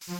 Good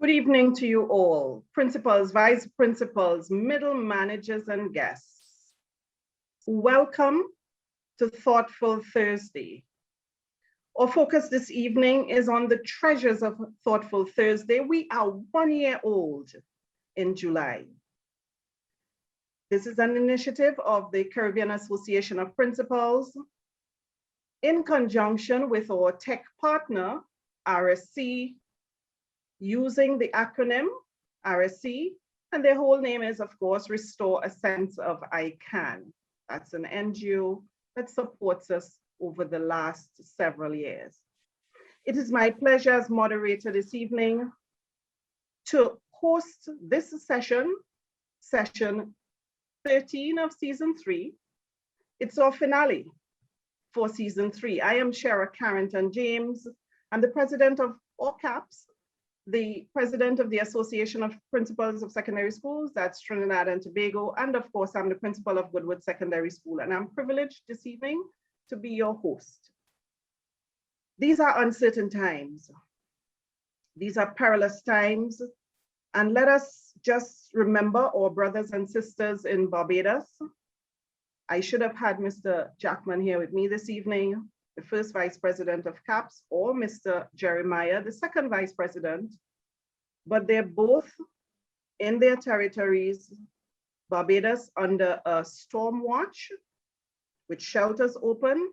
evening to you all, principals, vice principals, middle managers, and guests. Welcome to Thoughtful Thursday. Our focus this evening is on the treasures of Thoughtful Thursday. We are 1 year old in July. This is an initiative of the Caribbean Association of Principals in conjunction with our tech partner, RSC, using the acronym RSC, and their whole name is, of course, Restore a Sense of I Can. That's an NGO that supports us over the last several years. It is my pleasure as moderator this evening to host this session 13 of season 3. It's our finale for season 3. I am Shara Carrington-James. I'm the president of all CAPS, the president of the Association of Principals of Secondary Schools, that's Trinidad and Tobago, and of course, I'm the principal of Goodwood Secondary School, and I'm privileged this evening to be your host. These are uncertain times. These are perilous times, and let us just remember our brothers and sisters in Barbados. I should have had Mr. Jackman here with me this evening, the first vice president of CAPS, or Mr. Jeremiah, the second vice president, but they're both in their territories, Barbados under a storm watch with shelters open,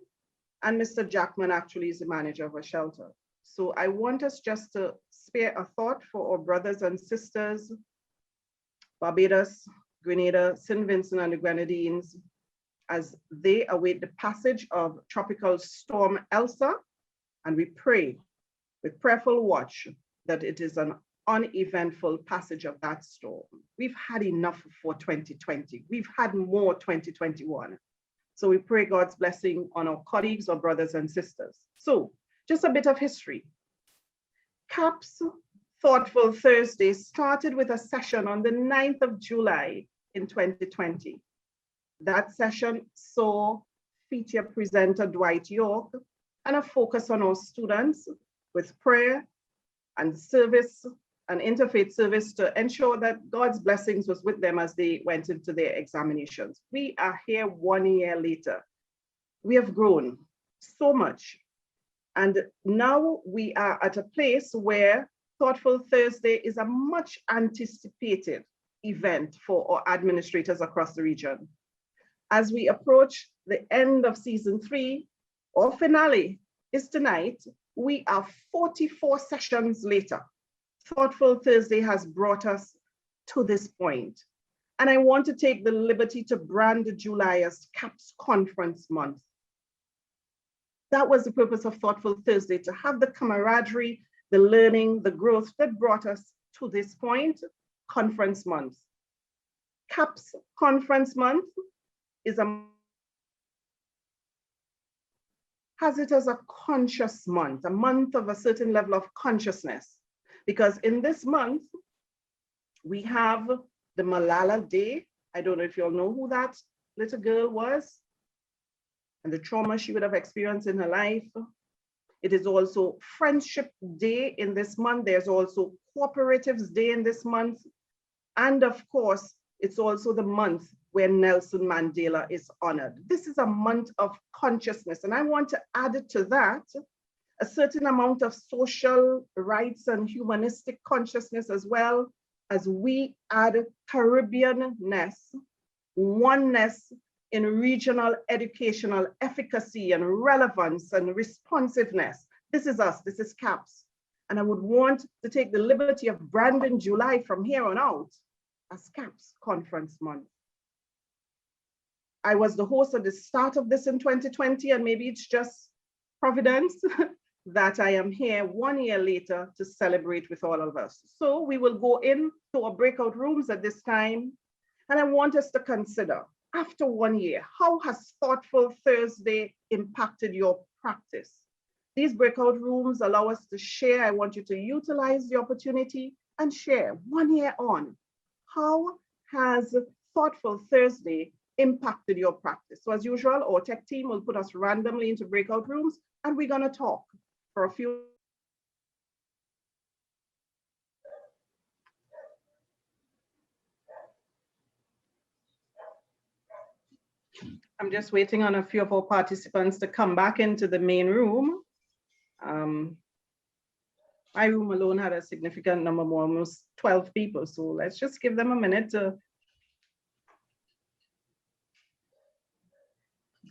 and Mr. Jackman actually is the manager of a shelter. So I want us just to spare a thought for our brothers and sisters, Barbados, Grenada, St. Vincent and the Grenadines, as they await the passage of Tropical Storm Elsa, and we pray with prayerful watch that it is an uneventful passage of that storm. We've had enough for 2020. We've had more 2021. So we pray God's blessing on our colleagues, our brothers and sisters. So just a bit of history. CAPS Thoughtful Thursday started with a session on the 9th of July in 2020. That session saw feature presenter Dwight York and a focus on our students with prayer and service and interfaith service to ensure that God's blessings was with them as they went into their examinations. We are here 1 year later. We have grown so much. And now we are at a place where Thoughtful Thursday is a much anticipated event for our administrators across the region. As we approach the end of season 3, our finale is tonight. We are 44 sessions later. Thoughtful Thursday has brought us to this point. And I want to take the liberty to brand July as CAPS Conference Month. That was the purpose of Thoughtful Thursday, to have the camaraderie, the learning, the growth that brought us to this point, Conference Month. CAPS Conference Month has it as a conscious month, a month of a certain level of consciousness, because in this month, we have the Malala Day. I don't know if you all know who that little girl was and the trauma she would have experienced in her life. It is also Friendship Day in this month. There's also Cooperatives Day in this month. And of course, it's also the month where Nelson Mandela is honored. This is a month of consciousness. And I want to add to that a certain amount of social rights and humanistic consciousness as well, as we add Caribbean-ness, oneness in regional educational efficacy and relevance and responsiveness. This is us, this is CAPS. And I would want to take the liberty of branding July from here on out as CAPS Conference Month. I was the host at the start of this in 2020, and maybe it's just providence that I am here 1 year later to celebrate with all of us. So we will go into our breakout rooms at this time, and I want us to consider, after 1 year, how has Thoughtful Thursday impacted your practice? These breakout rooms allow us to share. I want you to utilize the opportunity and share 1 year on. How has Thoughtful Thursday impacted your practice? So as usual, our tech team will put us randomly into breakout rooms, and we're gonna talk for a few. I'm just waiting on a few of our participants to come back into the main room. My room alone had a significant number more, almost 12 people. So let's just give them a minute to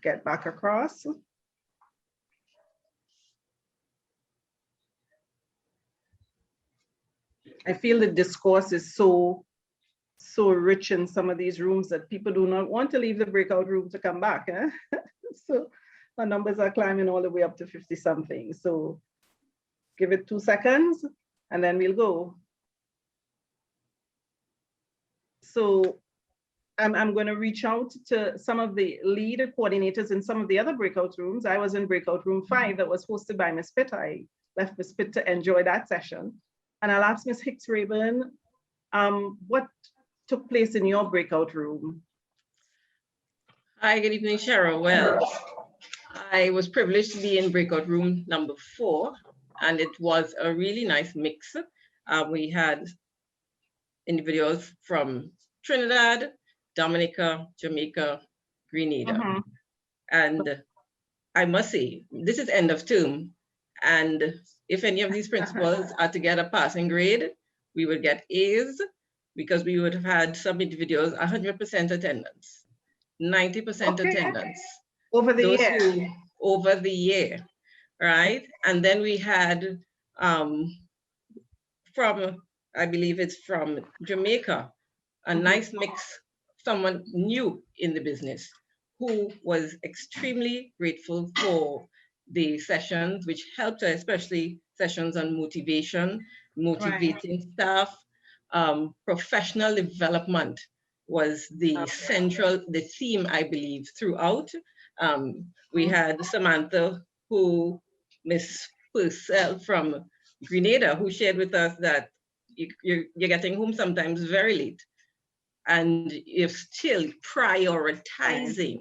get back across. I feel the discourse is so rich in some of these rooms that people do not want to leave the breakout room to come back. Eh? So our numbers are climbing all the way up to 50 something. So give it 2 seconds and then we'll go. So I'm going to reach out to some of the lead coordinators in some of the other breakout rooms. I was in breakout room 5 that was hosted by Ms. Pitt. I left Ms. Pitt to enjoy that session. And I'll ask Ms. Hicks Rayburn, what took place in your breakout room? Hi, good evening, Cheryl. Well, I was privileged to be in breakout room number 4, and it was a really nice mix. We had individuals from Trinidad, Dominica, Jamaica, Grenada. And I must say, this is end of term. And if any of these principals are to get a passing grade, we would get A's, because we would have had some individuals 100% attendance, 90% attendance. Over the year. Over the year, right? And then we had from, I believe it's from Jamaica, a nice mix, someone new in the business who was extremely grateful for the sessions, which helped her, especially sessions on motivation, motivating staff, professional development was the central, the theme, I believe, throughout. We had Samantha, who, Miss Purcell from Grenada, who shared with us that you're getting home sometimes very late. And if still prioritizing,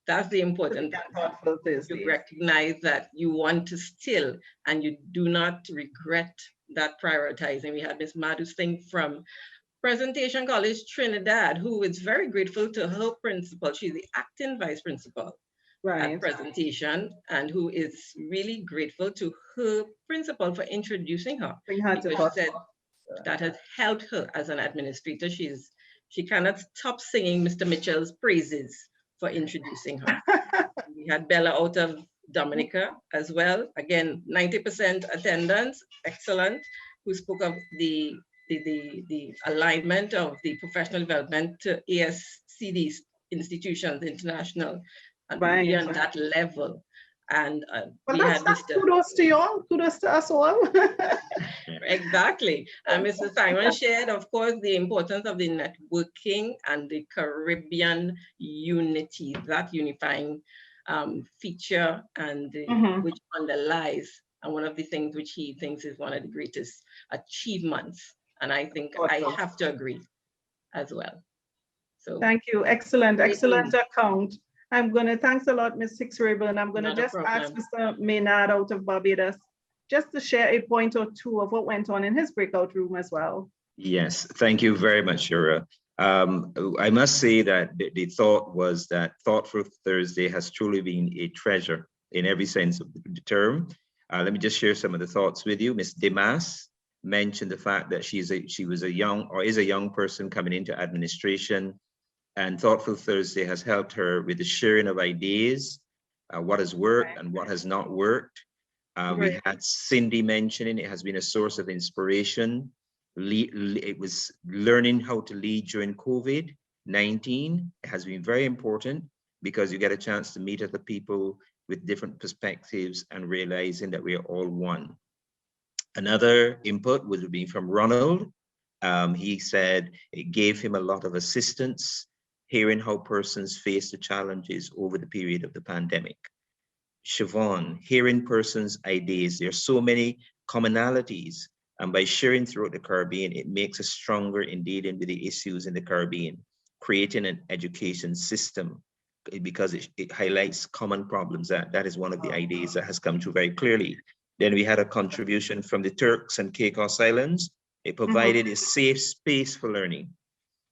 that's the important part. You recognize that you want to still, and you do not regret that prioritizing. We had Miss Madhu Singh from Presentation College, Trinidad, who is very grateful to her principal. She's the acting vice principal at Presentation, and who is really grateful to her principal for introducing her. Because she said that has helped her as an administrator. She cannot stop singing Mr. Mitchell's praises for introducing her. We had Bella out of Dominica as well. Again, 90% attendance, excellent, who spoke of the alignment of the professional development to ASCD institutions, international, and beyond that level. And we had Mr. Kudos to you all, kudos to us all. Exactly. And Mr. Simon shared, of course, the importance of the networking and the Caribbean unity, that unifying feature, and which underlies, and one of the things which he thinks is one of the greatest achievements. And I think I have to agree as well. So thank you. Excellent, excellent account. I'm going to, thanks a lot, Ms. Hicks Rayburn. I'm going to just ask Mr. Maynard out of Barbados just to share a point or two of what went on in his breakout room as well. Yes, thank you very much, Shura. I must say that the thought was that Thoughtful Thursday has truly been a treasure in every sense of the term. Let me just share some of the thoughts with you. Ms. Demas, mentioned the fact that she was a young or is a young person coming into administration, and Thoughtful Thursday has helped her with the sharing of ideas, what has worked and what has not worked. We had Cindy mentioning it has been a source of inspiration. It was learning how to lead during COVID-19. It has been very important because you get a chance to meet other people with different perspectives and realizing that we are all one. Another input would be from Ronald. He said it gave him a lot of assistance, hearing how persons face the challenges over the period of the pandemic. Siobhan, hearing persons' ideas. There are so many commonalities, and by sharing throughout the Caribbean, it makes us stronger in dealing with the issues in the Caribbean, creating an education system because it highlights common problems. That is one of the ideas that has come through very clearly. Then we had a contribution from the Turks and Caicos Islands. It provided a safe space for learning.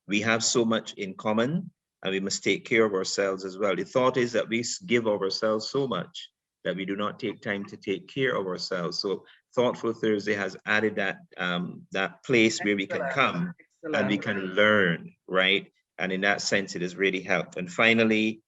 We have so much in common, and we must take care of ourselves as well. The thought is that we give of ourselves so much that we do not take time to take care of ourselves. So Thoughtful Thursday has added that place where we can come and we can learn, right? And in that sense, it has really helped. And finally,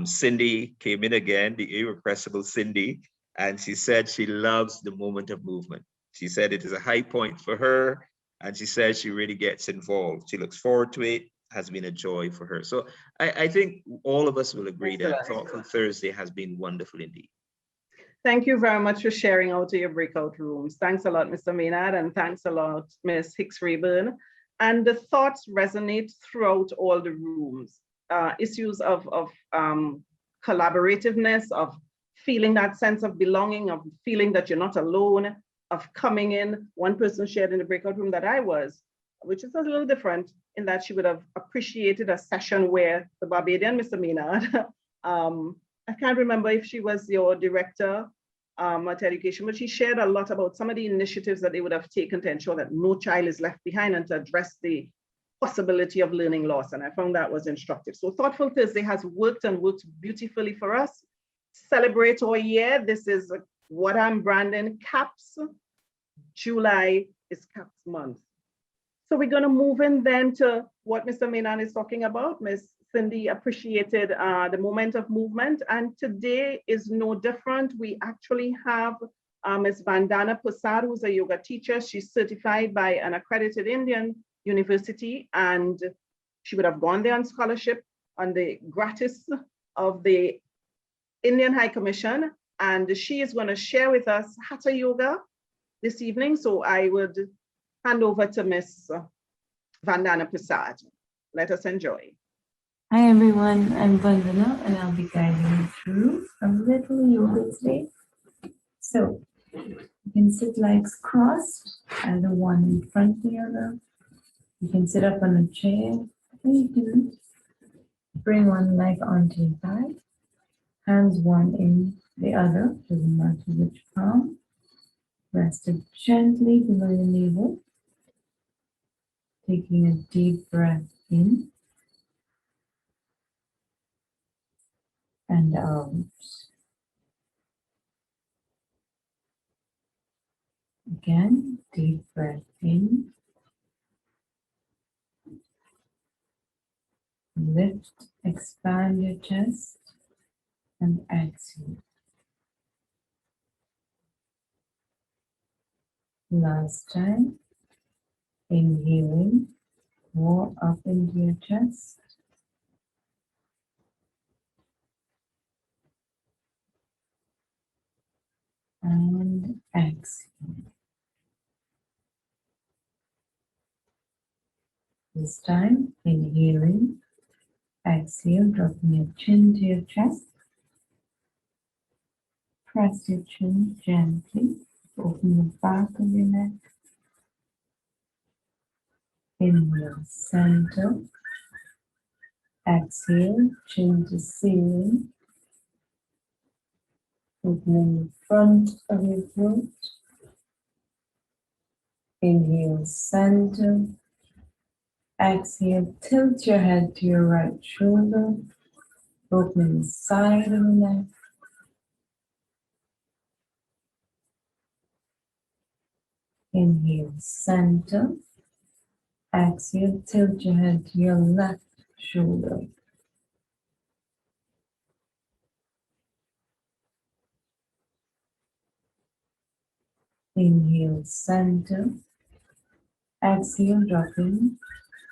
Cindy came in again, the irrepressible Cindy, and she said she loves the moment of movement. She said it is a high point for her, and she says she really gets involved. She looks forward to it, has been a joy for her. So I think all of us will agree that Thoughtful Thursday has been wonderful indeed. Thank you very much for sharing out to your breakout rooms. Thanks a lot, Mr. Maynard, and thanks a lot, Ms. Hicks-Rayburn. And the thoughts resonate throughout all the rooms. Issues of collaborativeness, of feeling that sense of belonging, of feeling that you're not alone, of coming in. One person shared in the breakout room that I was, which is a little different in that she would have appreciated a session where the Barbadian, Mr. Maynard, I can't remember if she was your director at education, but she shared a lot about some of the initiatives that they would have taken to ensure that no child is left behind and to address the possibility of learning loss. And I found that was instructive. So Thoughtful Thursday has worked and worked beautifully for us. Celebrate our year. This is what I'm branding CAPS. July is CAPS month. So we're going to move in then to what Mr. Maynard is talking about. Ms. Cindy appreciated the moment of movement, and today is no different. We actually have Ms. Vandana Prasad, who's a yoga teacher. She's certified by an accredited Indian university, and she would have gone there on scholarship on the gratis of the Indian High Commission, and she is going to share with us Hatha Yoga this evening. So I would hand over to Ms. Vandana Prasad. Let us enjoy. Hi everyone, I'm Vandana and I'll be guiding you through a little yoga today. So you can sit legs crossed, either one in front of the other. You can sit up on a chair, or you can bring one leg onto your thigh, hands one in the other, doesn't matter which palm. Rest it gently below your navel. Taking a deep breath in and out. Again, deep breath in. Lift, expand your chest and exhale. Last time, inhaling, more up into your chest. And exhale. This time, inhaling, exhale, dropping your chin to your chest. Press your chin gently, open the back of your neck. Inhale, center. Exhale, chin to ceiling. Opening the front of your throat. Inhale, center. Exhale, tilt your head to your right shoulder. Opening the side of the neck. Inhale, center. Exhale, tilt your head to your left shoulder. Inhale, center. Exhale, dropping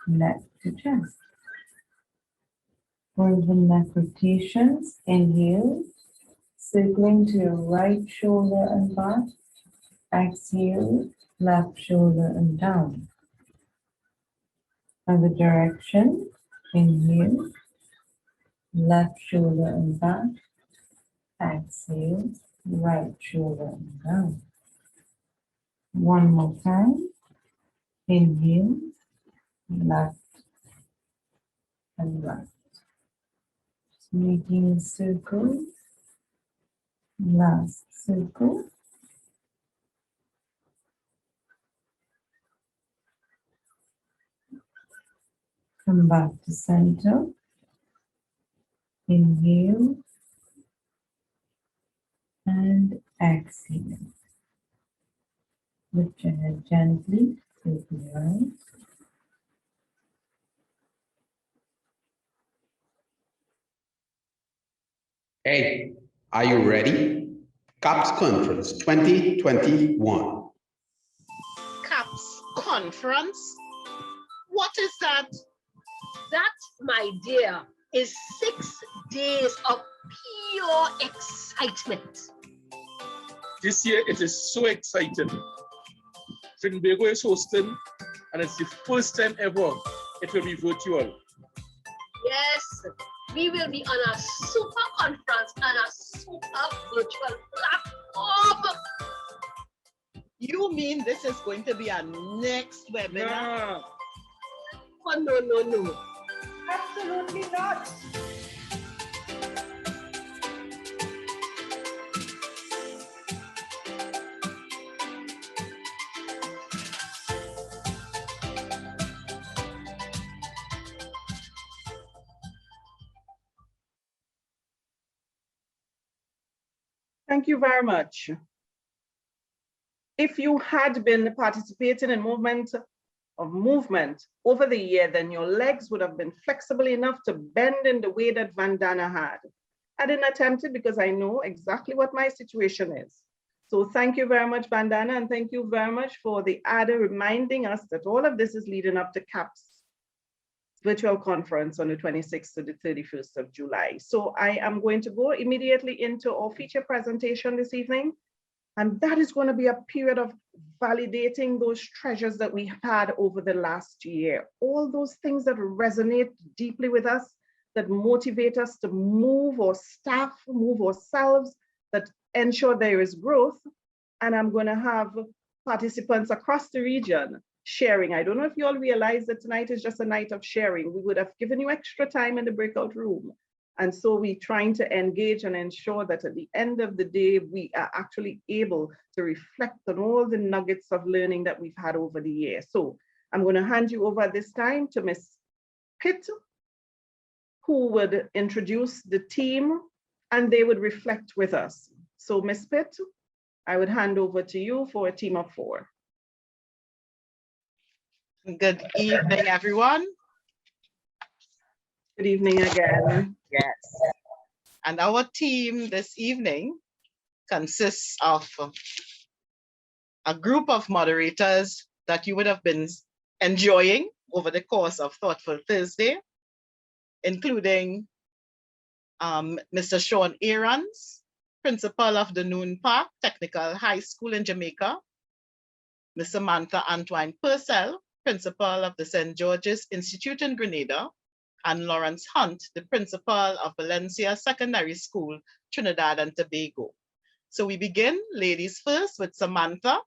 neck to chest. For the neck rotations, inhale, circling to your right shoulder and back. Exhale, left shoulder and down. Other direction, inhale, left shoulder and back. Exhale, right shoulder and down. One more time. Inhale, left and right. Just making a circle. Last circle. Come back to center. Inhale and exhale. Lift your head gently, open your eyes. Hey, are you ready? CAPS Conference 2021. CAPS Conference? What is that? That, my dear, is 6 days of pure excitement. This year it is so exciting. Trinbago is hosting, and it's the first time ever it will be virtual. Yes, we will be on a super conference and a super virtual platform. You mean this is going to be our next webinar? Yeah. Oh, no. Absolutely not. Thank you very much. If you had been participating in movement over the year, then your legs would have been flexible enough to bend in the way that Vandana had. I didn't attempt it because I know exactly what my situation is. So thank you very much, Vandana, and thank you very much for the ADA reminding us that all of this is leading up to CAPS virtual conference on the 26th to the 31st of July. So I am going to go immediately into our feature presentation this evening. And that is going to be a period of validating those treasures that we had over the last year. All those things that resonate deeply with us, that motivate us to move our staff, move ourselves, that ensure there is growth. And I'm going to have participants across the region sharing. I don't know if you all realize that tonight is just a night of sharing. We would have given you extra time in the breakout room. And so we're trying to engage and ensure that at the end of the day, we are actually able to reflect on all the nuggets of learning that we've had over the year. So I'm going to hand you over this time to Ms. Pitt, who would introduce the team and they would reflect with us. So Ms. Pitt, I would hand over to you for a team of 4. Good evening, everyone. Good evening again. Yes. And our team this evening consists of a group of moderators that you would have been enjoying over the course of Thoughtful Thursday, including Mr. Sean Aarons, principal of the Noon Park Technical High School in Jamaica, Ms. Samantha Antoine Purcell, principal of the St. George's Institute in Grenada, and Lawrence Hunt, the principal of Valencia Secondary School, Trinidad and Tobago. So we begin, ladies first, with Samantha.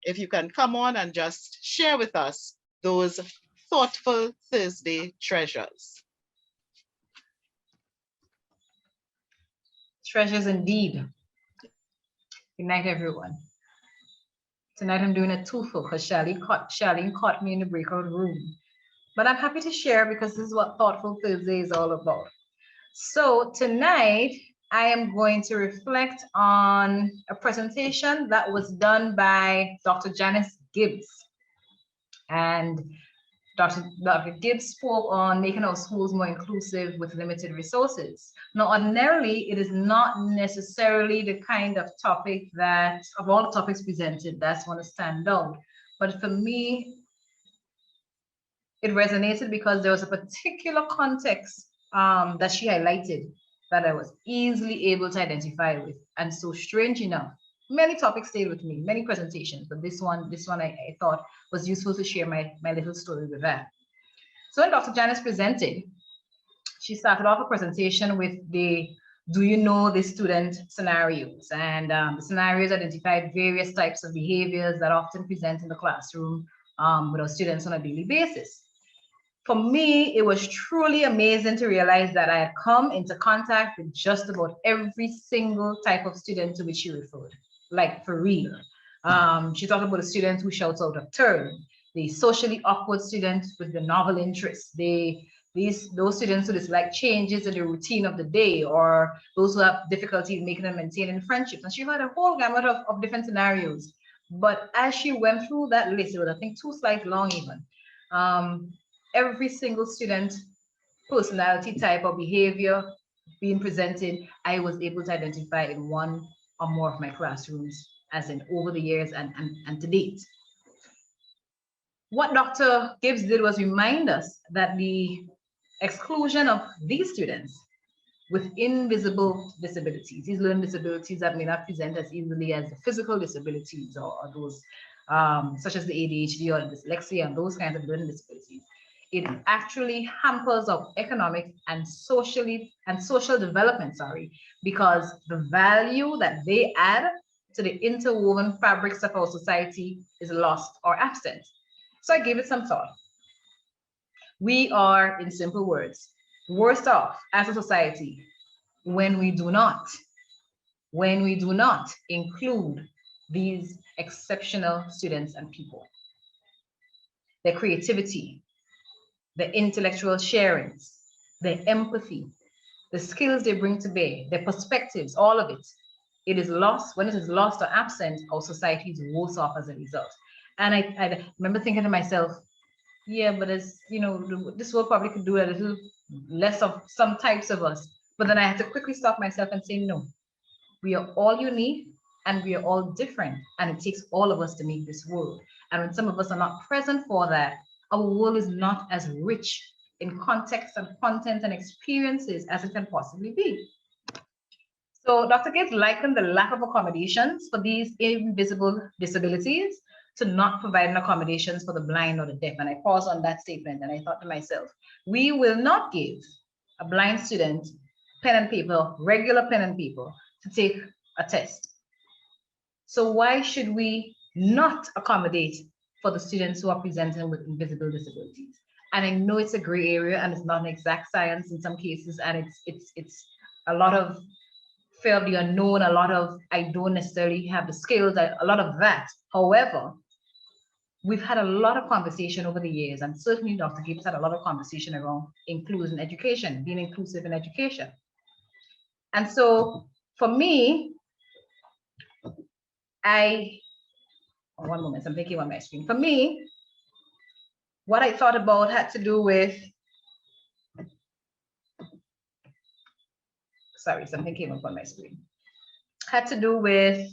If you can come on and just share with us those Thoughtful Thursday treasures. Treasures indeed. Good night, everyone. Tonight I'm doing a twofer because Charlene caught me in the breakout room. But I'm happy to share because this is what Thoughtful Thursday is all about. So tonight I am going to reflect on a presentation that was done by Dr. Janice Gibbs. And Dr. Gibbs spoke on making our schools more inclusive with limited resources. Now, ordinarily, it is not necessarily the kind of topic that, of all the topics presented, that's going to stand out. But for me, it resonated because there was a particular context that she highlighted that I was easily able to identify with. And so, strange enough, many topics stayed with me, many presentations, but this one I thought was useful to share my little story with that. So when Dr. Janice presented, she started off a presentation with the "Do you know the student" scenarios, and the scenarios identified various types of behaviors that often present in the classroom with our students on a daily basis. For me, it was truly amazing to realize that I had come into contact with just about every single type of student to which she referred, like for real. She talked about the student who shouts out of turn, the socially awkward student with the novel interests, those students who dislike changes in the routine of the day, or those who have difficulty in making and maintaining friendships. And she had a whole gamut of different scenarios. But as she went through that list, it was, I think, 2 slides long even. Every single student personality type or behavior being presented, I was able to identify in one or more of my classrooms, as in over the years and to date. What Dr. Gibbs did was remind us that the exclusion of these students with invisible disabilities, these learning disabilities that may not present as easily as the physical disabilities or those such as the ADHD or dyslexia and those kinds of learning disabilities, it actually hampers our economic and social development, because the value that they add to the interwoven fabrics of our society is lost or absent. So I gave it some thought. We are, in simple words, worse off as a society when we do not include these exceptional students and people. Their creativity, their intellectual sharings, their empathy, the skills they bring to bear, their perspectives, all of it. It is lost. When it is lost or absent, our society is worse off as a result. And I remember thinking to myself, yeah, but as you know, this world probably could do a little less of some types of us. But then I had to quickly stop myself and say, no, we are all unique and we are all different. And it takes all of us to make this world. And when some of us are not present for that, our world is not as rich in context and content and experiences as it can possibly be. So Dr. Gibbs likened the lack of accommodations for these invisible disabilities to not providing accommodations for the blind or the deaf. And I paused on that statement and I thought to myself, we will not give a blind student pen and paper, regular pen and paper, to take a test. So why should we not accommodate for the students who are presenting with invisible disabilities? And I know it's a gray area and it's not an exact science in some cases, and it's a lot of fear of the unknown, a lot of I don't necessarily have the skills, a lot of that. However, we've had a lot of conversation over the years, and certainly Dr. Gibbs had a lot of conversation around inclusion education, being inclusive in education. And so for me, one moment, I'm thinking on my screen. For me, what I thought about had to do with, sorry, something came up on my screen. Had to do with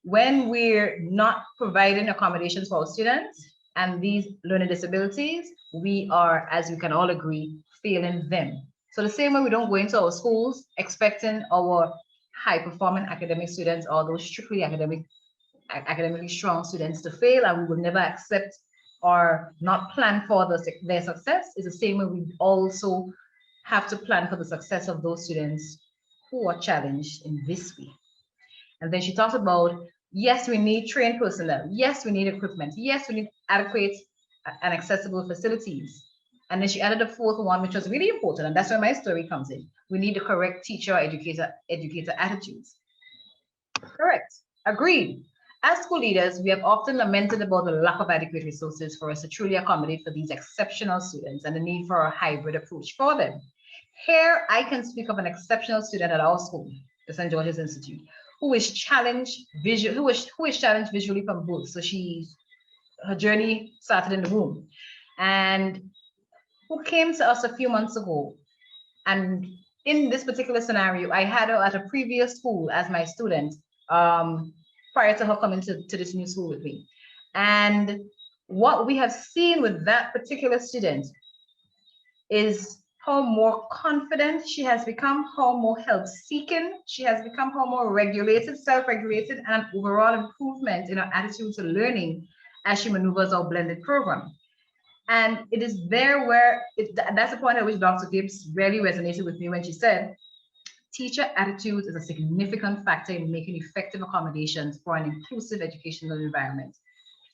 when we're not providing accommodations for our students and these learning disabilities, we are, as we can all agree, failing them. So the same way we don't go into our schools expecting our high-performing academic students or those strictly academically strong students to fail, and we will never accept or not plan for their success, is the same way we also have to plan for the success of those students who are challenged in this way. And then she talked about, yes, we need trained personnel. Yes, we need equipment. Yes, we need adequate and accessible facilities. And then she added a fourth one, which was really important. And that's where my story comes in. We need the correct teacher, educator attitudes. Correct. Agreed. As school leaders, we have often lamented about the lack of adequate resources for us to truly accommodate for these exceptional students and the need for a hybrid approach for them. Here, I can speak of an exceptional student at our school, the St. George's Institute, who is challenged visually from birth. So her journey started in the womb, and who came to us a few months ago. And in this particular scenario, I had her at a previous school as my student prior to her coming to this new school with me. And what we have seen with that particular student is how more confident she has become, how more help-seeking she has become, how more regulated, self-regulated, and an overall improvement in her attitude to learning as she maneuvers our blended program. And it is there where, that's the point at which Dr. Gibbs really resonated with me when she said, teacher attitude is a significant factor in making effective accommodations for an inclusive educational environment.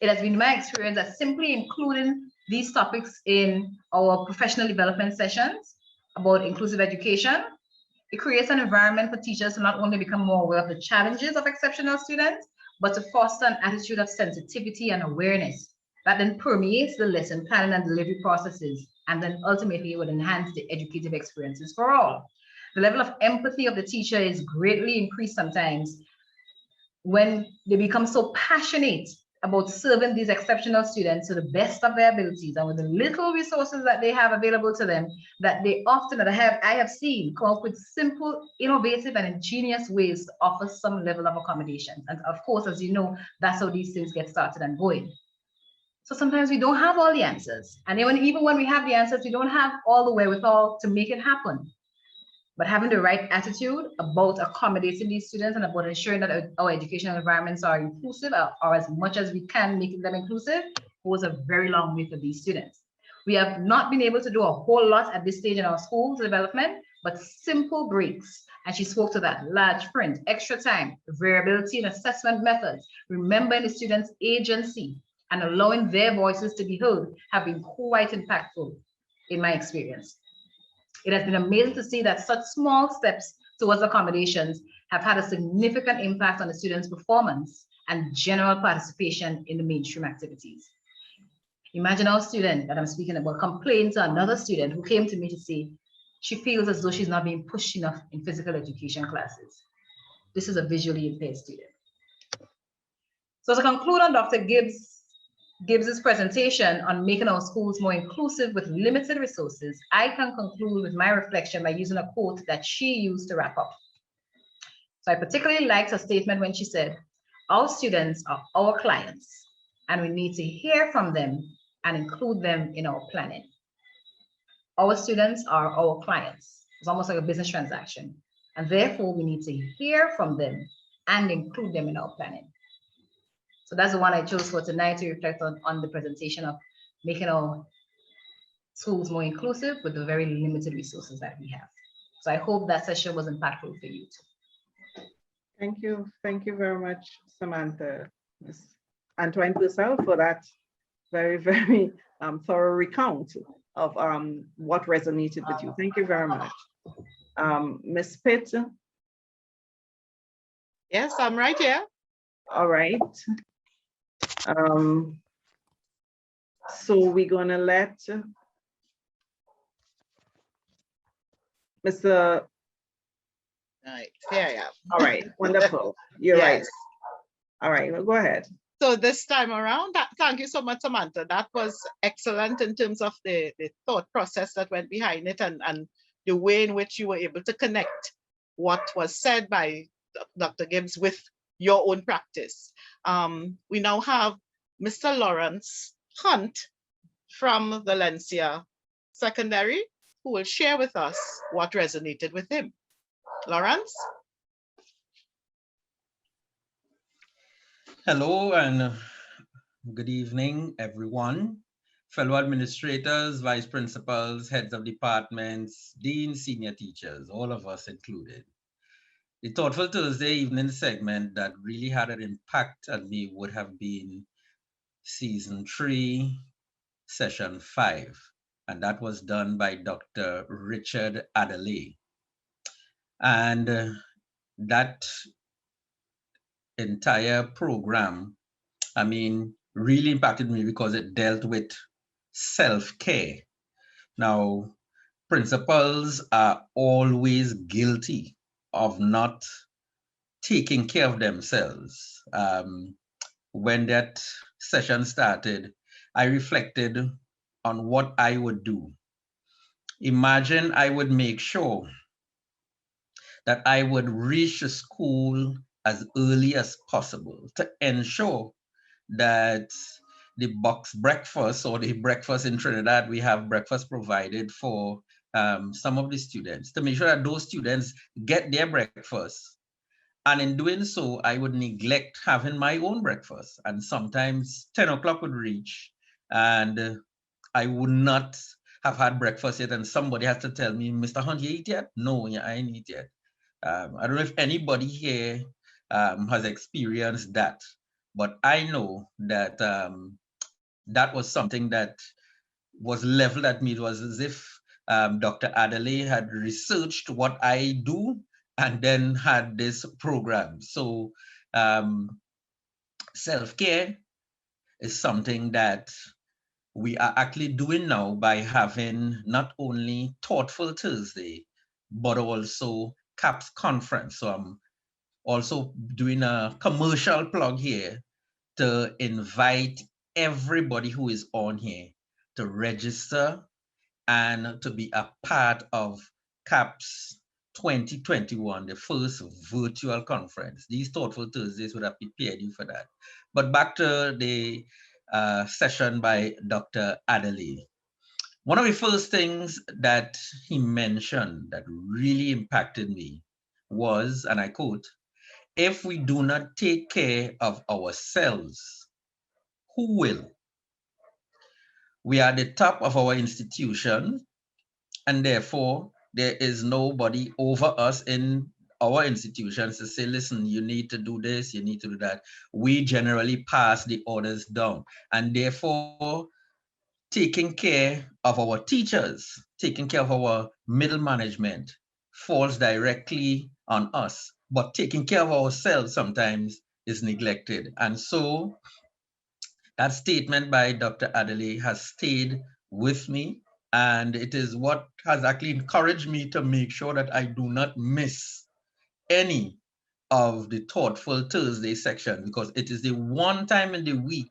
It has been my experience that simply including these topics in our professional development sessions about inclusive education, it creates an environment for teachers to not only become more aware of the challenges of exceptional students, but to foster an attitude of sensitivity and awareness that then permeates the lesson planning and delivery processes, and then ultimately would enhance the educative experiences for all. The level of empathy of the teacher is greatly increased sometimes when they become so passionate about serving these exceptional students to the best of their abilities and with the little resources that they have available to them, that they often, I have seen, come up with simple, innovative, and ingenious ways to offer some level of accommodation. And of course, as you know, that's how these things get started and going. So sometimes we don't have all the answers. And even when we have the answers, we don't have all the wherewithal to make it happen. But having the right attitude about accommodating these students and about ensuring that our educational environments are inclusive, or as much as we can making them inclusive, goes a very long way for these students. We have not been able to do a whole lot at this stage in our school's development, but simple breaks. And she spoke to that: large print, extra time, variability in assessment methods, remembering the students' agency, and allowing their voices to be heard have been quite impactful in my experience. It has been amazing to see that such small steps towards accommodations have had a significant impact on the students' performance and general participation in the mainstream activities. Imagine our student that I'm speaking about complained to another student who came to me to say she feels as though she's not being pushed enough in physical education classes. This is a visually impaired student. So to conclude on Dr. Gibbs's presentation on making our schools more inclusive with limited resources, I can conclude with my reflection by using a quote that she used to wrap up. So I particularly liked her statement when she said, "Our students are our clients, and we need to hear from them and include them in our planning." Our students are our clients. It's almost like a business transaction, and therefore we need to hear from them and include them in our planning. So that's the one I chose for tonight to reflect on the presentation of making our schools more inclusive with the very limited resources that we have. So I hope that session was impactful for you too. Thank you. Thank you very much, Samantha. Ms. Antoine Purcell, for that very, very thorough recount of what resonated with you. Thank you very much. Ms. Pitt. Yes, I'm right here. All right. So we're gonna let Mr. Right, here I am. All right, wonderful. You're right. All right, well, go ahead. So this time around, thank you so much, Samantha. That was excellent in terms of the thought process that went behind it and the way in which you were able to connect what was said by Dr. Gibbs with your own practice. We now have Mr. Lawrence Hunt from Valencia Secondary, who will share with us what resonated with him. Lawrence? Hello and good evening, everyone. Fellow administrators, vice principals, heads of departments, deans, senior teachers, all of us included. The Thoughtful Thursday evening segment that really had an impact on me would have been season 3, session 5, and that was done by Dr. Richard Adelaide. And that entire program, I mean, really impacted me because it dealt with self-care. Now, principals are always guilty of not taking care of themselves. When that session started, I reflected on what I would do. Imagine I would make sure that I would reach the school as early as possible to ensure that the box breakfast or the breakfast in Trinidad, we have breakfast provided for some of the students, to make sure that those students get their breakfast. And in doing so, I would neglect having my own breakfast. And sometimes 10 o'clock would reach and I would not have had breakfast yet. And somebody has to tell me, Mr. Hunt, you eat yet? No, yeah, I ain't eat yet. I don't know if anybody here has experienced that, but I know that that was something that was leveled at me. It was as if Dr. Adelaide had researched what I do and then had this program. So self-care is something that we are actually doing now by having not only Thoughtful Thursday, but also CAPS conference. So I'm also doing a commercial plug here to invite everybody who is on here to register and to be a part of CAPS 2021, the first virtual conference. These Thoughtful Thursdays would have prepared you for that. But back to the session by Dr. Adelaide. One of the first things that he mentioned that really impacted me was, and I quote, if we do not take care of ourselves, who will? We are the top of our institution, and therefore there is nobody over us in our institutions to say, listen, you need to do this, you need to do that. We generally pass the orders down, and therefore taking care of our teachers, taking care of our middle management falls directly on us, but taking care of ourselves sometimes is neglected. And so that statement by Dr. Adelaide has stayed with me, and it is what has actually encouraged me to make sure that I do not miss any of the Thoughtful Thursday section, because it is the one time in the week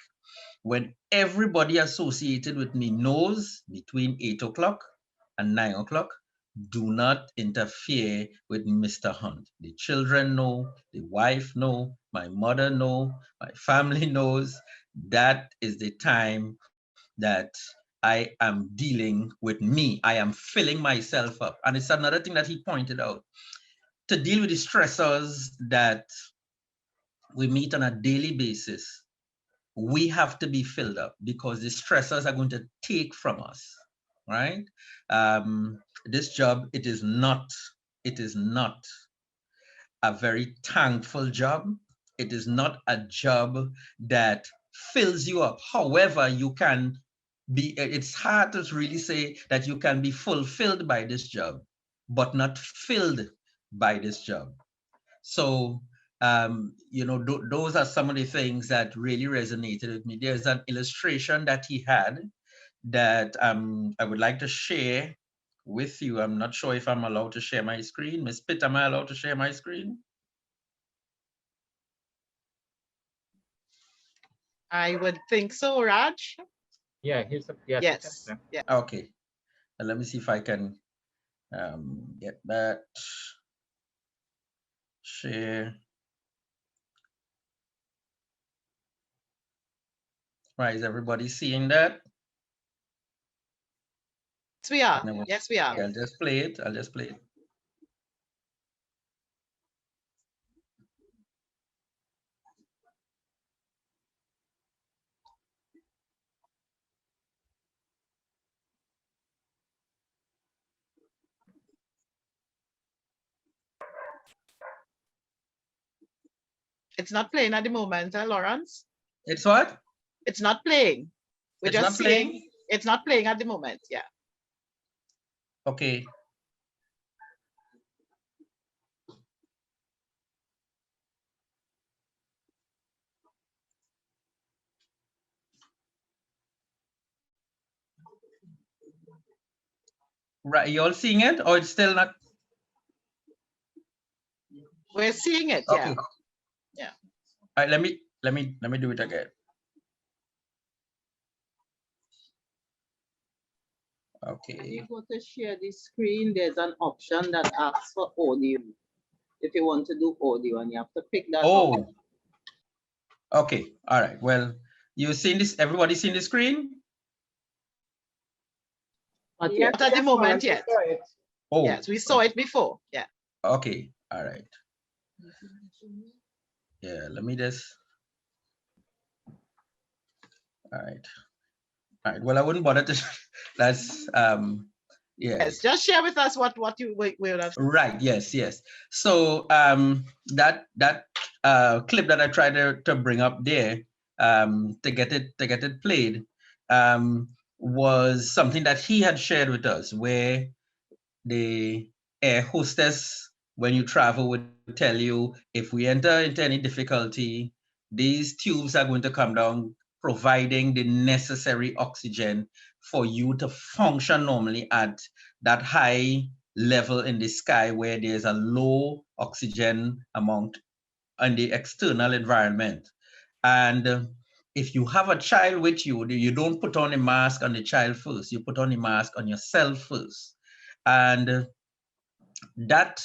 when everybody associated with me knows between 8 o'clock and 9 o'clock, do not interfere with Mr. Hunt. The children know, the wife know, my mother know, my family knows. That is the time that I am dealing with me. I am filling myself up. And it's another thing that he pointed out. To deal with the stressors that we meet on a daily basis, we have to be filled up because the stressors are going to take from us, right? This job, it is not a very thankful job. It is not a job that fills you up. However, you can be, it's hard to really say that you can be fulfilled by this job, but not filled by this job. So, those are some of the things that really resonated with me. There's an illustration that he had that I would like to share with you. I'm not sure if I'm allowed to share my screen. Ms. Pitt, am I allowed to share my screen? I would think so, Raj. Yeah, Yes. Yeah. Okay. Let me see if I can get that. Share. Right, is everybody seeing that? Yes, we are. Yes, we are. I'll just play it. I'll just play it. It's not playing at the moment, Lawrence. It's what? It's not playing. We're It's just not seeing. playing? It's not playing at the moment. Yeah. Okay. Right, you all seeing it or it's still not? We're seeing it, Okay. yeah. Yeah. All right, let me do it again. When Okay. you go to share the screen, there's an option that asks for audio. If you want to do audio, and you have to pick that up. Oh, okay. All right. Well, you seen this? Everybody seen the screen? Not Yes, yet. Not at the yes, moment Lawrence, we yet. saw it. Oh, Yes, we saw it before. Yeah. okay. All right. Yeah, let me just. All right. All right. Well, I wouldn't bother to. That's yeah. Yes, just share with us what you will have. Right. Yes. Yes. So that clip that I tried to bring up there to get it played was something that he had shared with us, where the air hostess, when you travel, would tell you, if we enter into any difficulty, these tubes are going to come down, providing the necessary oxygen for you to function normally at that high level in the sky where there's a low oxygen amount in the external environment. And if you have a child with you, you don't put on a mask on the child first, you put on a mask on yourself first. And that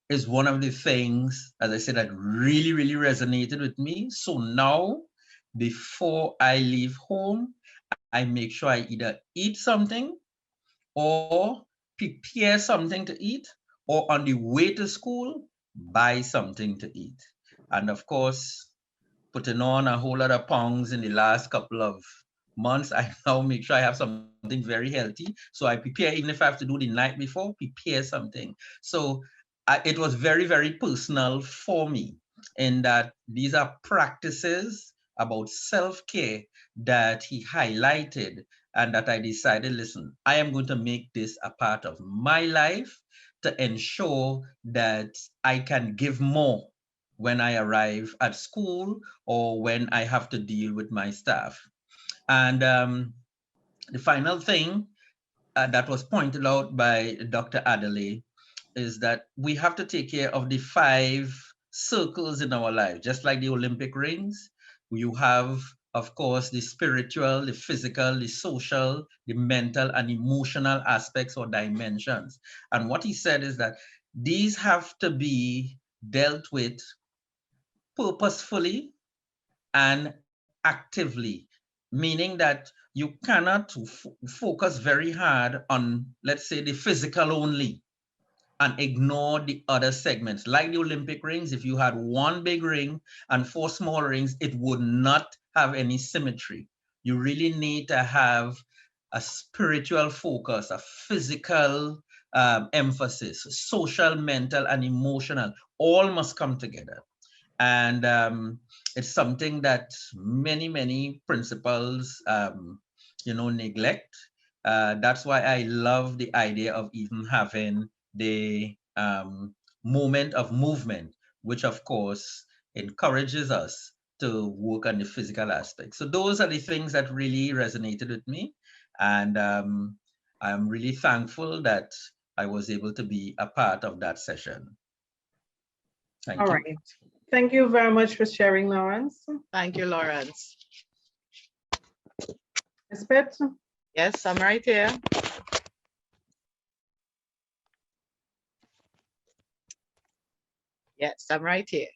is one of the things, as I said, that really, really resonated with me. So now, before I leave home, I make sure I either eat something or prepare something to eat, or on the way to school, buy something to eat. And of course, putting on a whole lot of pounds in the last couple of months, I now make sure I have something very healthy. So I prepare, even if I have to do the night before, prepare something. So it was very, very personal for me, in that these are practices about self-care that he highlighted, and that I decided, listen, I am going to make this a part of my life to ensure that I can give more when I arrive at school or when I have to deal with my staff. And the final thing that was pointed out by Dr. Adelaide is that we have to take care of the 5 circles in our life, just like the Olympic rings. You have, of course, the spiritual, the physical, the social, the mental, and emotional aspects or dimensions. And what he said is that these have to be dealt with purposefully and actively, meaning that you cannot focus very hard on, let's say, the physical only and ignore the other segments. Like the Olympic rings, if you had one big ring and 4 small rings, it would not have any symmetry. You really need to have a spiritual focus, a physical emphasis, social, mental, and emotional. All must come together. And it's something that many principals, neglect. That's why I love the idea of even having the moment of movement, which of course encourages us to work on the physical aspect. So those are the things that really resonated with me. And I'm really thankful that I was able to be a part of that session. Thank you. All right. Thank you very much for sharing, Lawrence. Thank you, Lawrence. Espet? Yes, I'm right here. Yes, I'm right here.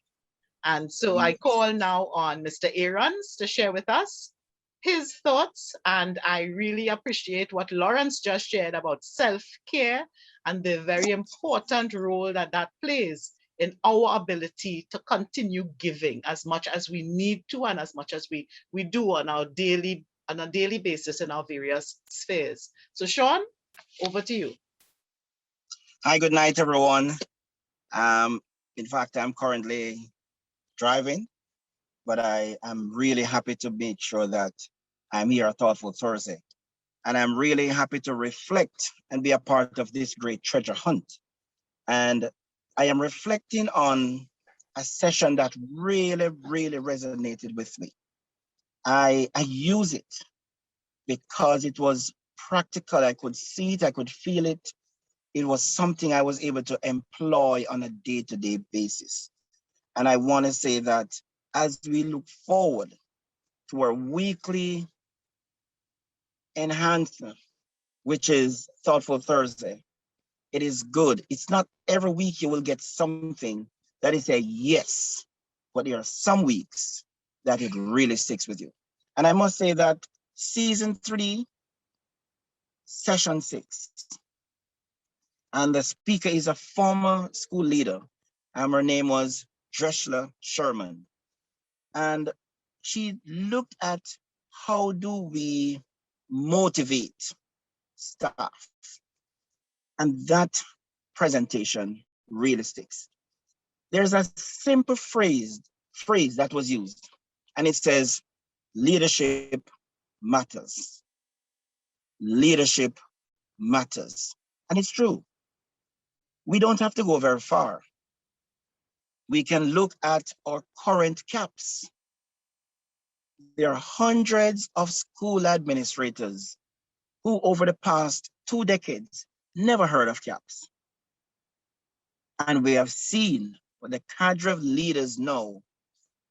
And so I call now on Mr. Aarons to share with us his thoughts. And I really appreciate what Lawrence just shared about self-care and the very important role that that plays in our ability to continue giving as much as we need to and as much as we do on a daily basis in our various spheres. So Sean, over to you. Hi, good night, everyone. In fact, I'm currently driving, but I am really happy to make sure that I'm here at Thoughtful Thursday. And I'm really happy to reflect and be a part of this great treasure hunt. And I am reflecting on a session that really resonated with me. I use it because it was practical. I could see it, I could feel it. it was something I was able to employ on a day-to-day basis. And I want to say that as we look forward to our weekly enhancement, which is Thoughtful Thursday, it is good. It's not every week you will get something that is a yes, but there are some weeks that it really sticks with you. And I must say that season 3, session 6, and the speaker is a former school leader. Her name was Dreshla Sherman. And she looked at how do we motivate staff. And that presentation really sticks. There's a simple phrase that was used, and it says, leadership matters. Leadership matters. And it's true. We don't have to go very far. We can look at our current CAPS. There are hundreds of school administrators who over the past 2 decades never heard of CAPS. And we have seen what the cadre of leaders know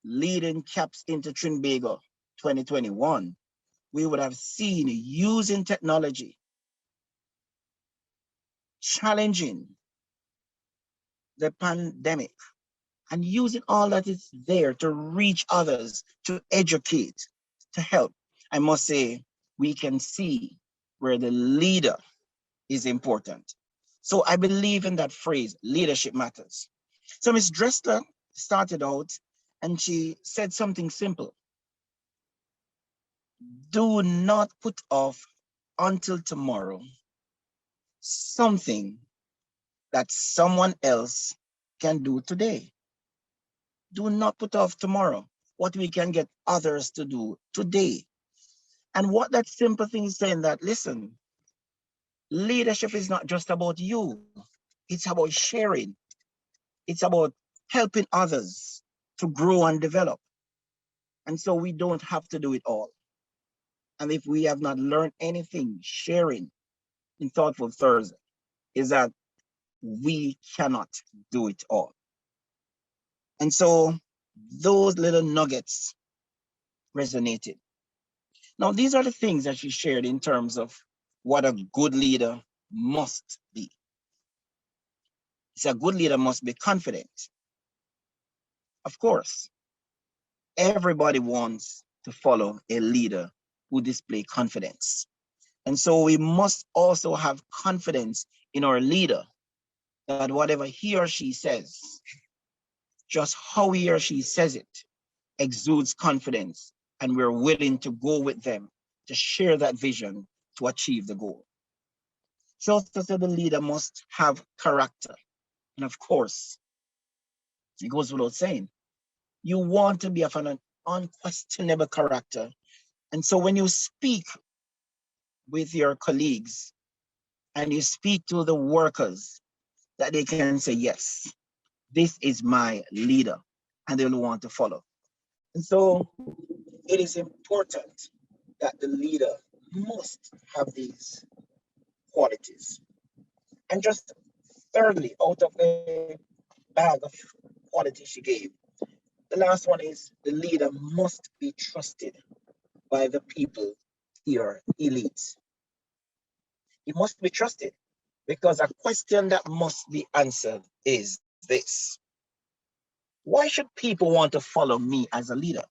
leading CAPS into Trinbago 2021. We would have seen using technology, challenging the pandemic, and using all that is there to reach others, to educate, to help. I must say, we can see where the leader is important. So I believe in that phrase, leadership matters. So Ms. Dressler started out and she said something simple. Do not put off until tomorrow something that someone else can do today. Do not put off tomorrow what we can get others to do today. And what that simple thing is saying that, listen, leadership is not just about you. It's about sharing. It's about helping others to grow and develop. And so we don't have to do it all. And if we have not learned anything, sharing in Thoughtful Thursday is that we cannot do it all. And so those little nuggets resonated. Now, these are the things that she shared in terms of what a good leader must be. It's a good leader must be confident. Of course, everybody wants to follow a leader who displays confidence. And so we must also have confidence in our leader that whatever he or she says, just how he or she says it, exudes confidence, and we're willing to go with them to share that vision to achieve the goal. She also said the leader must have character. And of course, it goes without saying, you want to be of an unquestionable character. And so when you speak with your colleagues and you speak to the workers, that they can say, yes, this is my leader, and they'll want to follow. And so it is important that the leader must have these qualities. And just thirdly, out of the bag of qualities she gave, the last one is the leader must be trusted by the people here, elites. He must be trusted because a question that must be answered is this: why should people want to follow me as a leader?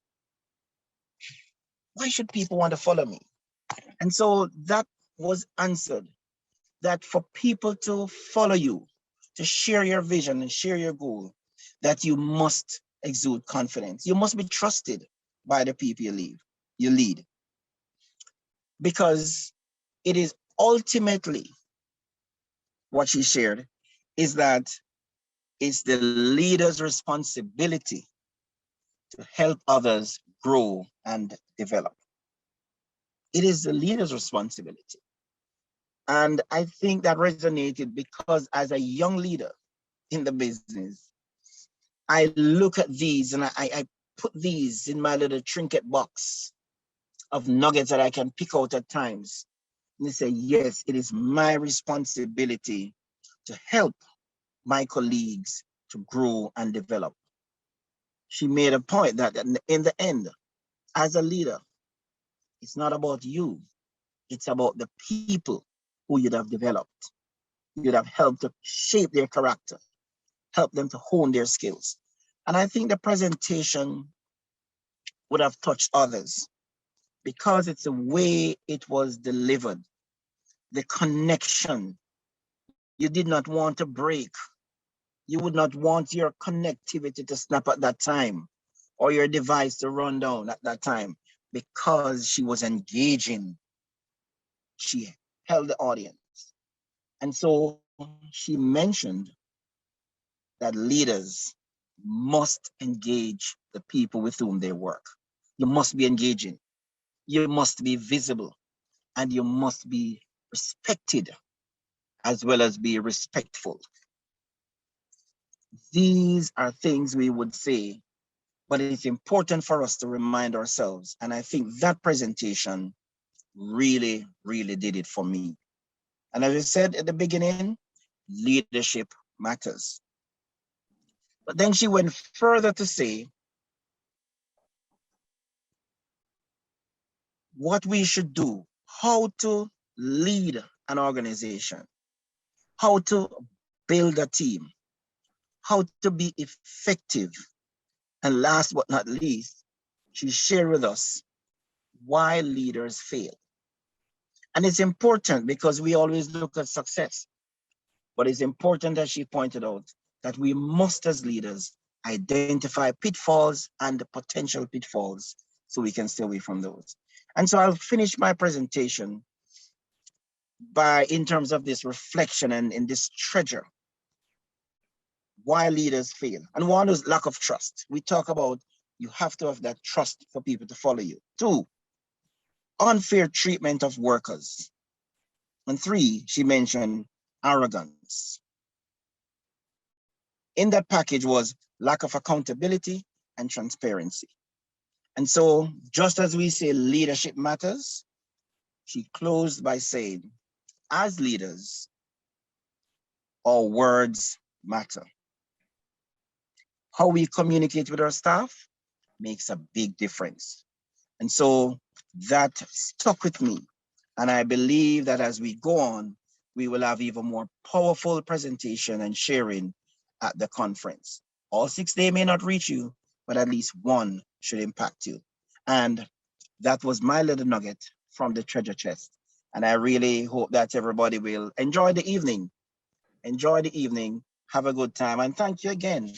Why should people want to follow me? And so that was answered, that for people to follow you, to share your vision and share your goal, that you must exude confidence. You must be trusted by the people you lead. Because it is ultimately what she shared is that it's the leader's responsibility to help others grow and develop. It is the leader's responsibility. And I think that resonated because as a young leader in the business, I look at these and I put these in my little trinket box of nuggets that I can pick out at times. And they say, yes, it is my responsibility to help my colleagues to grow and develop. She made a point that in the end, as a leader, it's not about you, it's about the people who you'd have developed. You'd have helped to shape their character, help them to hone their skills. And I think the presentation would have touched others because it's the way it was delivered, the connection. You did not want to break. You would not want your connectivity to snap at that time or your device to run down at that time because she was engaging. She held the audience. And so she mentioned that leaders must engage the people with whom they work. You must be engaging. You must be visible, and you must be respected as well as be respectful. These are things we would say, but it's important for us to remind ourselves. And I think that presentation really, really did it for me. And as I said at the beginning, leadership matters. But then she went further to say what we should do, how to lead an organization, how to build a team, how to be effective. And last but not least, she shared with us why leaders fail. And it's important because we always look at success, but it's important, as she pointed out, that we must, as leaders, identify pitfalls and the potential pitfalls so we can stay away from those. And so I'll finish my presentation by, in terms of this reflection and in this treasure, why leaders fail. And one is lack of trust. We talk about you have to have that trust for people to follow you. 2, unfair treatment of workers. And 3, she mentioned arrogance. In that package was lack of accountability and transparency. And so just as we say leadership matters, she closed by saying, as leaders, our words matter. How we communicate with our staff makes a big difference. And so that stuck with me. And I believe that as we go on, we will have even more powerful presentation and sharing at the conference. All 6 days may not reach you, but at least one should impact you. And that was my little nugget from the treasure chest. And I really hope that everybody will enjoy the evening. Enjoy the evening, have a good time. And thank you again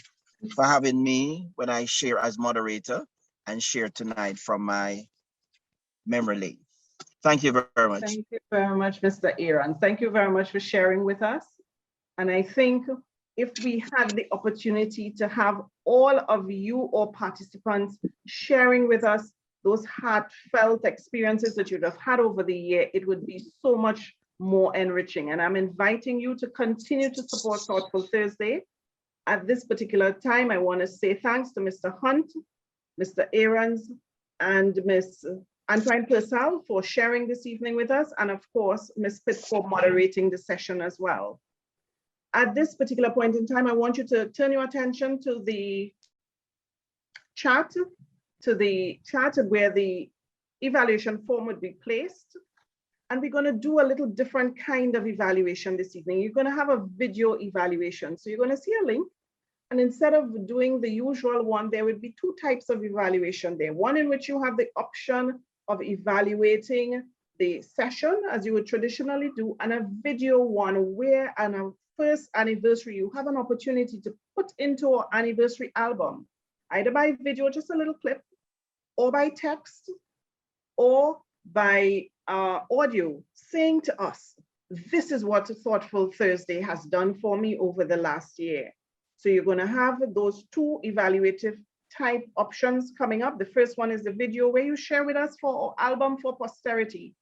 for having me when I share as moderator and share tonight from my memory lane. Thank you very much. Thank you very much, Mr. Aaron. Thank you very much for sharing with us. And I think if we had the opportunity to have all of you or participants sharing with us those heartfelt experiences that you'd have had over the year, it would be so much more enriching. And I'm inviting you to continue to support Thoughtful Thursday. At this particular time, I want to say thanks to Mr. Hunt, Mr. Aarons, and Ms. Antoine Purcell for sharing this evening with us, and of course, Ms. Pitt for moderating the session as well. At this particular point in time, I want you to turn your attention to the chat, where the evaluation form would be placed. And we're going to do a little different kind of evaluation this evening. You're going to have a video evaluation. So you're going to see a link. And instead of doing the usual one, there would be 2 types of evaluation there. One in which you have the option of evaluating the session as you would traditionally do, and a video one where on a first anniversary, you have an opportunity to put into our anniversary album, either by video, just a little clip, or by text, or by audio, saying to us, this is what Thoughtful Thursday has done for me over the last year. So you're going to have those 2 evaluative type options coming up. The first one is the video where you share with us for our album for posterity.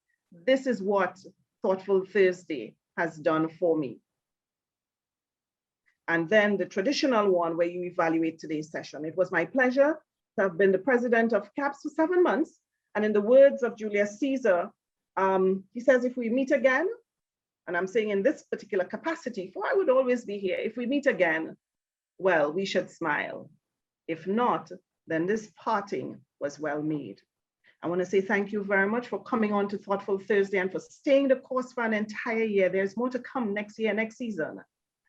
This is what Thoughtful Thursday has done for me. And then the traditional one where you evaluate today's session. It was my pleasure to have been the president of CAPS for 7 months. And in the words of Julius Caesar, he says, if we meet again, and I'm saying in this particular capacity, for I would always be here. If we meet again, well, we should smile. If not, then this parting was well made. I want to say thank you very much for coming on to Thoughtful Thursday and for staying the course for an entire year. There's more to come next year, next season.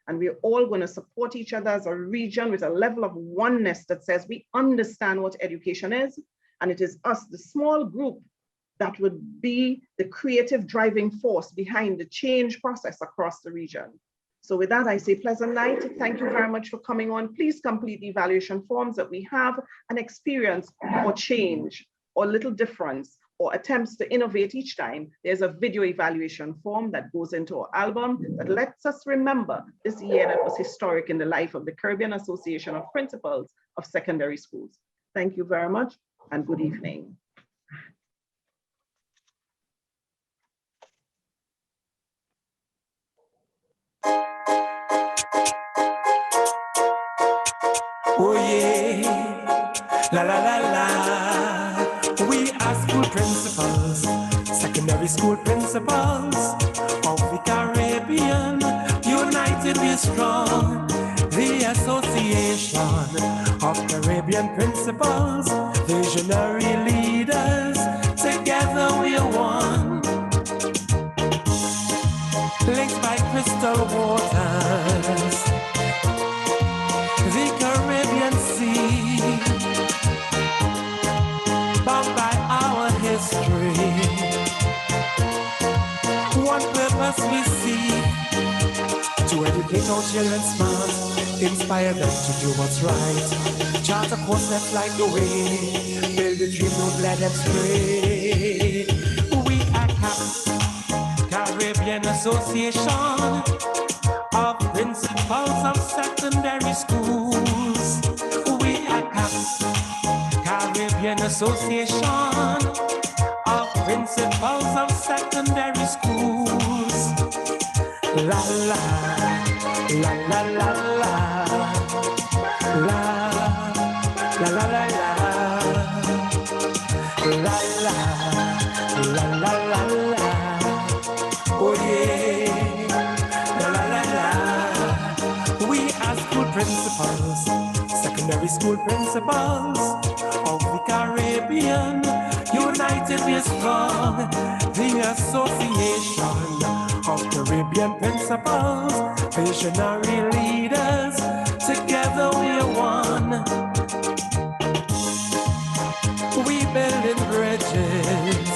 And we're all going to support each other as a region with a level of oneness that says we understand what education is. And it is us, the small group, that would be the creative driving force behind the change process across the region. So with that, I say pleasant night. Thank you very much for coming on. Please complete the evaluation forms that we have an experience or change or little difference or attempts to innovate each time. There's a video evaluation form that goes into our album that lets us remember this year that was historic in the life of the Caribbean Association of Principals of Secondary Schools. Thank you very much and good evening. Oh yeah, la la la la. We are school principals, secondary school principals of the Caribbean. United we are strong. The Association of Caribbean Principals, visionary leaders. Together we are one. Linked by crystal waters. The Caribbean Sea, bound by our history. One purpose we seek, to educate our children smart, inspire them to do what's right. Chart a course that's like the way, build a dream, don't let them stray. We are CAPS, Caribbean Association of Principals of Secondary Schools. We are CAPS, Caribbean Association of Principals of Secondary Schools. La la, la la la la, la la la la la, la la la la. Oh yeah, la la la la. We are school principals, secondary school principals of the Caribbean. United we are strong. The Association of Caribbean Principals, visionary leaders. Together we are one. We building bridges,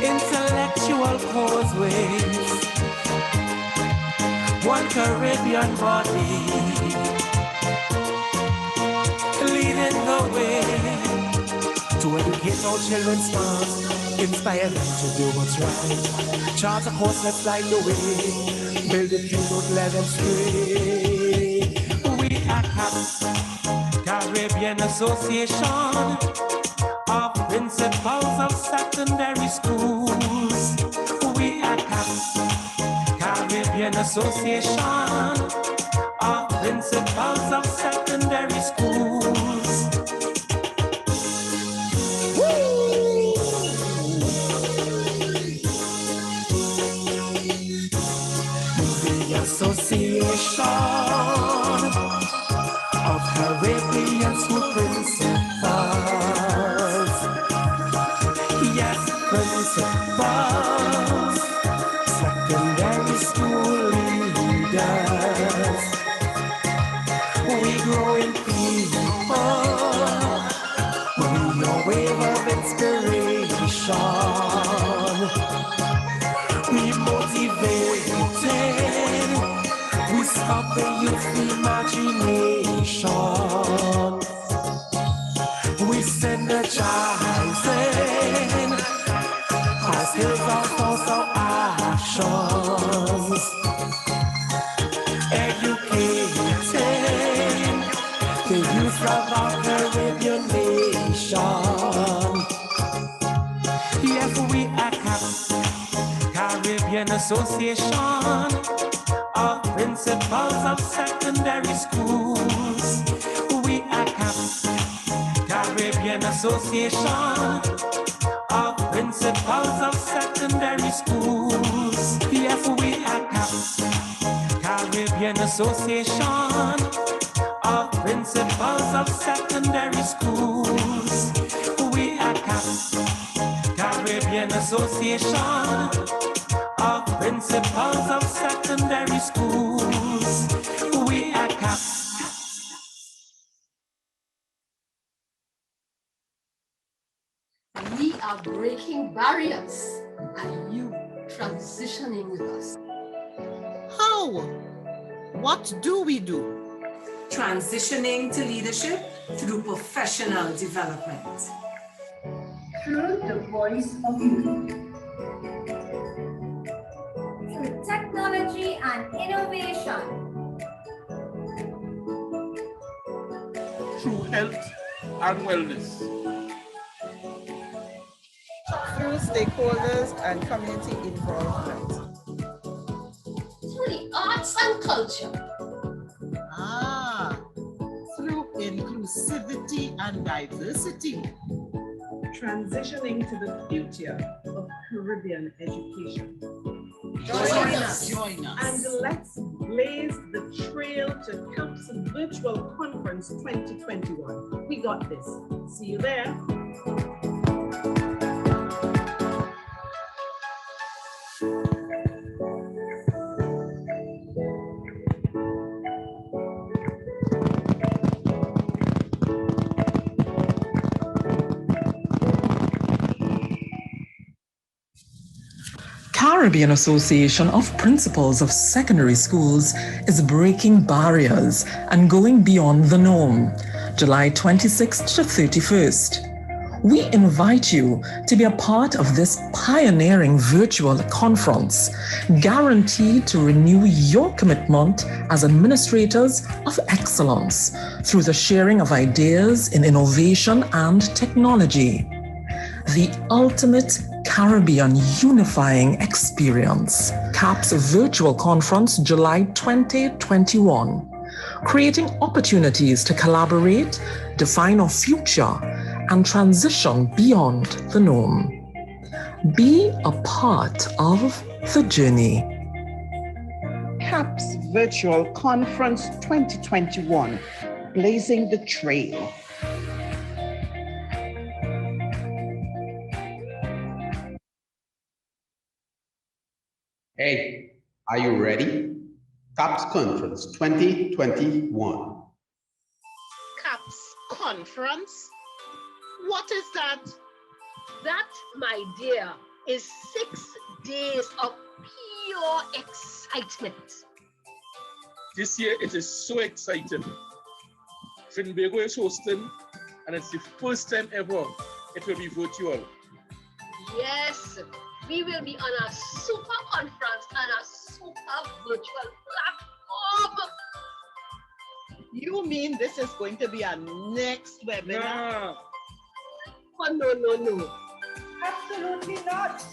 intellectual causeways, one Caribbean body, leading the way to educate our children smart, inspire them to do what's right. Chart a course that's like the way, build a dream, don't let them stray. We are CAPS, Caribbean Association of Principals of Secondary Schools. We are CAPS, Caribbean Association of Principals of Secondary Schools. The Association of Caribbean School Principals. Yes, principals, secondary school leaders. We growing people, we a wave of inspiration. We motivated, we stop the youth imagination. We synergizing, our skills are force of actions. Educating the youth of our Caribbean nation. Yes, we are CAPS, Caribbean Association of Principals of Secondary Schools. We are CAPS, Caribbean Association of Principals of Secondary Schools. Caribbean Association of Principals of Secondary Schools. We are CAPS, Caribbean Association of Principals of Secondary Schools. We are CAPS. We are breaking barriers. Are you transitioning with us? How? What do we do? Transitioning to leadership through professional development. Through the voice of youth. Through technology and innovation. Through health and wellness. Through stakeholders and community involvement. Through the arts and culture. Through inclusivity and diversity. Transitioning to the future of Caribbean education. Join us. Join us. And let's blaze the trail to CAPS Virtual Conference 2021. We got this. See you there. Caribbean Association of Principals of Secondary Schools is breaking barriers and going beyond the norm, July 26th to 31st. We invite you to be a part of this pioneering virtual conference, guaranteed to renew your commitment as administrators of excellence through the sharing of ideas in innovation and technology. The ultimate Caribbean unifying experience. CAPS Virtual Conference, July 2021. Creating opportunities to collaborate, define our future, and transition beyond the norm. Be a part of the journey. CAPS Virtual Conference 2021, Blazing the Trail. Hey, are you ready? CAPS Conference 2021. CAPS Conference? What is that? That, my dear, is 6 days of pure excitement. This year it is so exciting. Trinbago is hosting, and it's the first time ever it will be virtual. Yes, we will be on a super conference and a super virtual platform. You mean this is going to be our next webinar? Oh, no. Absolutely not.